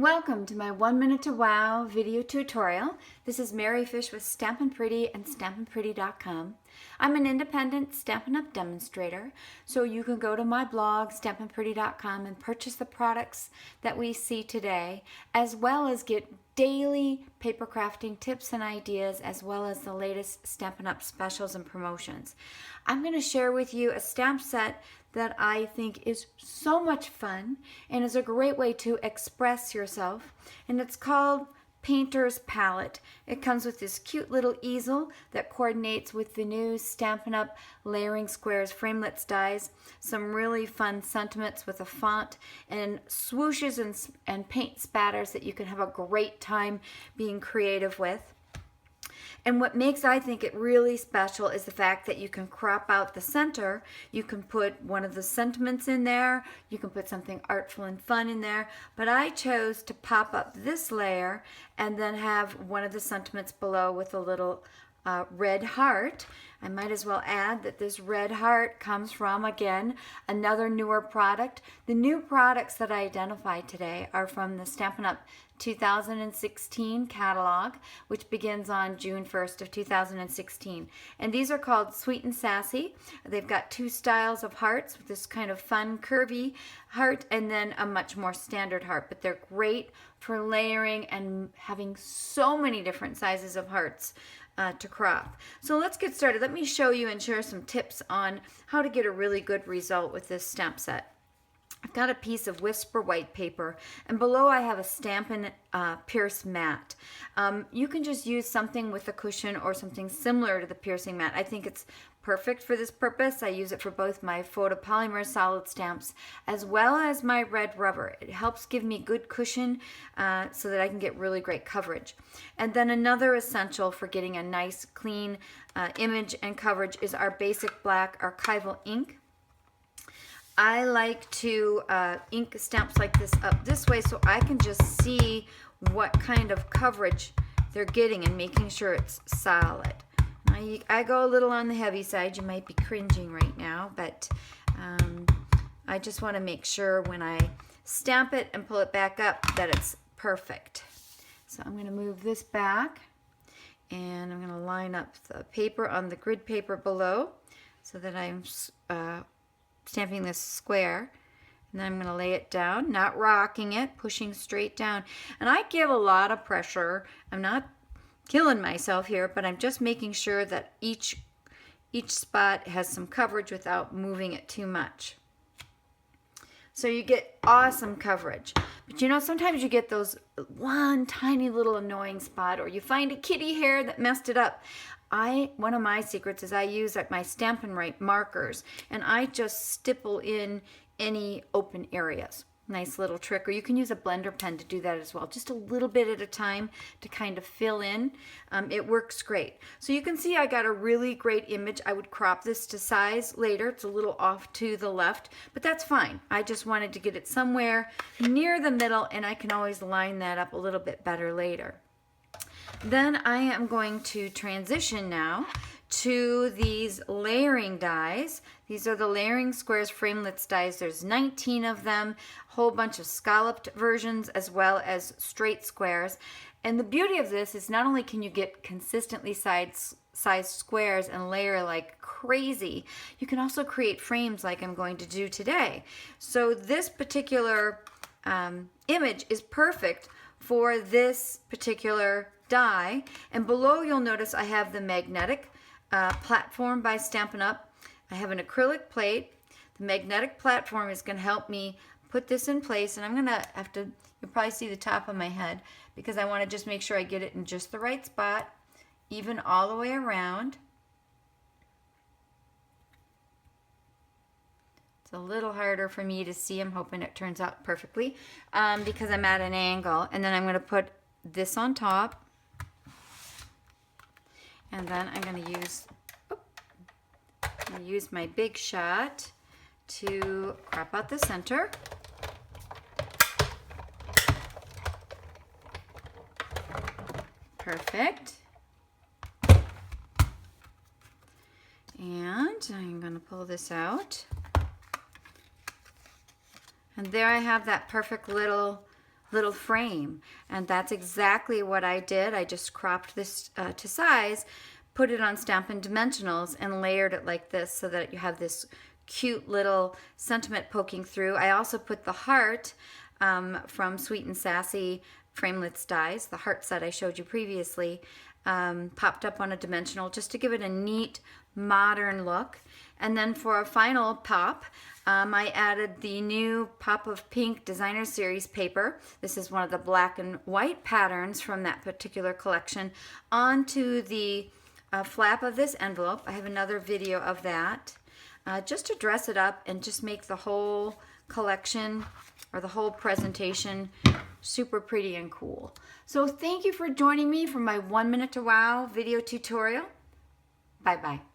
Welcome to my 1 Minute to Wow video tutorial. This is Mary Fish with Stampin' Pretty and StampinPretty.com. I'm an independent Stampin' Up! Demonstrator, so you can go to my blog, StampinPretty.com, and purchase the products that we see today, as well as get daily paper crafting tips and ideas, as well as the latest Stampin' Up! Specials and promotions. I'm going to share with you a stamp set that I think is so much fun and is a great way to express yourself, and it's called Painter's Palette. It comes with this cute little easel that coordinates with the new Stampin' Up! Layering Squares Framelits dies, some really fun sentiments with a font, and swooshes and paint spatters that you can have a great time being creative with. And what makes, I think, it really special is the fact that you can crop out the center. You can put one of the sentiments in there. You can put something artful and fun in there. But I chose to pop up this layer and then have one of the sentiments below with a little red heart. I might as well add that this red heart comes from, again, another newer product. The new products that I identified today are from the Stampin' Up! 2016 catalog, which begins on June 1st of 2016. And these are called Sweet and Sassy. They've got two styles of hearts, with this kind of fun curvy heart and then a much more standard heart. But they're great for layering and having so many different sizes of hearts to crop. So let's get started. Let me show you and share some tips on how to get a really good result with this stamp set. I've got a piece of Whisper white paper, and below I have a Stampin' Pierce mat. You can just use something with a cushion or something similar to the piercing mat. I think it's perfect for this purpose. I use it for both my photopolymer solid stamps as well as my red rubber. It helps give me good cushion so that I can get really great coverage. And then another essential for getting a nice clean image and coverage is our basic black archival ink. I like to ink stamps like this up this way so I can just see what kind of coverage they're getting and making sure it's solid. I go a little on the heavy side. You might be cringing right now, but I just want to make sure when I stamp it and pull it back up that it's perfect. So I'm going to move this back, and I'm going to line up the paper on the grid paper below so that I'm stamping this square, and then I'm going to lay it down, not rocking it, pushing straight down. And I give a lot of pressure. I'm not killing myself here, but I'm just making sure that each spot has some coverage without moving it too much. So you get awesome coverage. But you know, sometimes you get those one tiny little annoying spot, or you find a kitty hair that messed it up. One of my secrets is I use like my Stampin' Right markers, and I just stipple in any open areas. Nice little trick. Or you can use a blender pen to do that as well, just a little bit at a time to kind of fill in. It works great. So you can see I got a really great image. I would crop this to size later. It's a little off to the left, but that's fine. I just wanted to get it somewhere near the middle, and I can always line that up a little bit better later. Then I am going to transition now to these layering dies. These are the Layering Squares Framelits dies. There's 19 of them, a whole bunch of scalloped versions as well as straight squares. And the beauty of this is not only can you get consistently sized squares and layer like crazy, you can also create frames like I'm going to do today. So this particular image is perfect for this particular die, and below you'll notice I have the magnetic platform by Stampin' Up. I have an acrylic plate. The magnetic platform is going to help me put this in place, and I'm going to have to, you'll probably see the top of my head because I want to just make sure I get it in just the right spot, even all the way around. It's a little harder for me to see. I'm hoping it turns out perfectly because I'm at an angle, and then I'm going to put this on top. And then I'm going to use my big shot to crop out the center. Perfect. And I'm going to pull this out. And there I have that perfect little little frame. And that's exactly what I did. I just cropped this to size, put it on Stampin' Dimensionals, and layered it like this so that you have this cute little sentiment poking through. I also put the heart from Sweet and Sassy Framelits dies, the heart set I showed you previously, popped up on a dimensional just to give it a neat modern look. And then for a final pop, I added the new Pop of Pink Designer Series paper. This is one of the black and white patterns from that particular collection onto the flap of this envelope. I have another video of that. Just to dress it up and just make the whole collection or the whole presentation super pretty and cool. So thank you for joining me for my 1 Minute to Wow video tutorial. Bye-bye.